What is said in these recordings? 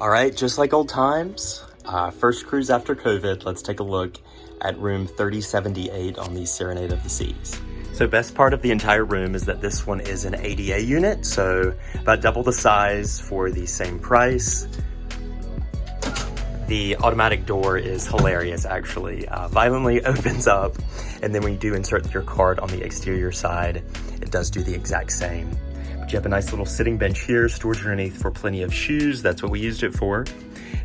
All right, just like old times, first cruise after COVID, let's take a look at room 3078 on the Serenade of the Seas. So best part of the entire room is that this one is an ADA unit, so about double the size for the same price. The automatic door is hilarious, actually. Violently opens up, and then when you do insert your card on the exterior side, it does do the exact same. But you have a nice little sitting bench here, storage underneath for plenty of shoes. That's what we used it for.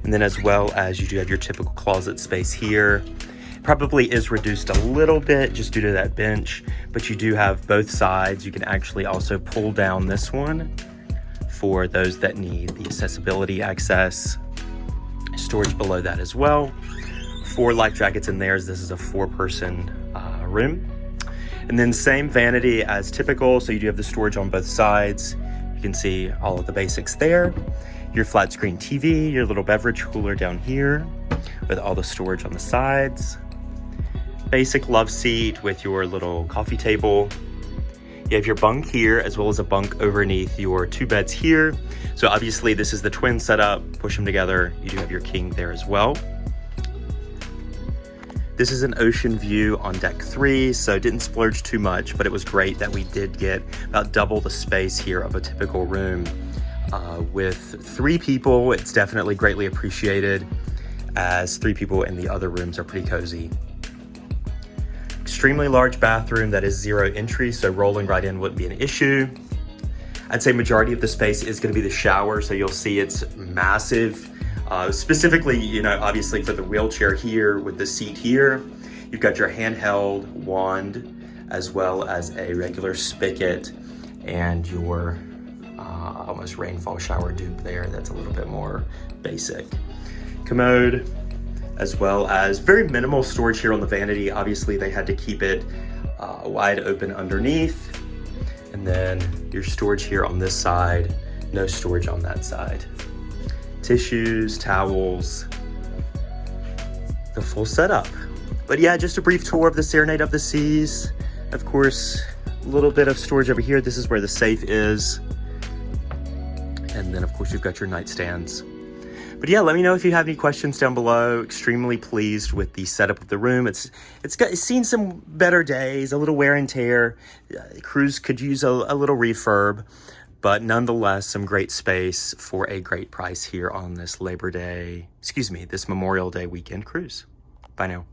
And then as well as you do have your typical closet space here. Probably is reduced a little bit just due to that bench, but you do have both sides. You can actually also pull down this one for those that need the accessibility access. Storage below that as well. 4 life jackets in there, as this is a 4-person room. And then same vanity as typical, so you do have the storage on both sides. You can see all of the basics there. Your flat screen TV, your little beverage cooler down here with all the storage on the sides. Basic love seat with your little coffee table. You have your bunk here as well as a bunk underneath your 2 beds here. So obviously this is the twin setup, push them together. You do have your king there as well. This is an ocean view on deck 3, so didn't splurge too much, but it was great that we did get about double the space here of a typical room. With 3 people, it's definitely greatly appreciated, as 3 people in the other rooms are pretty cozy. Extremely large bathroom that is 0 entry, so rolling right in wouldn't be an issue. I'd say majority of the space is going to be the shower, so you'll see it's massive. Specifically, you know, obviously for the wheelchair here with the seat here, you've got your handheld wand as well as a regular spigot and your almost rainfall shower dupe there. That's a little bit more basic. Commode, as well as very minimal storage here on the vanity. Obviously they had to keep it wide open underneath. And then your storage here on this side, no storage on that side. Tissues, towels, the full setup. But yeah, just a brief tour of the Serenade of the Seas. Of course, a little bit of storage over here. This is where the safe is. And then of course you've got your nightstands. But yeah, let me know if you have any questions down below. Extremely pleased with the setup of the room. It's seen some better days, a little wear and tear. Cruise could use a little refurb, but nonetheless, some great space for a great price here on this this Memorial Day weekend cruise. Bye now.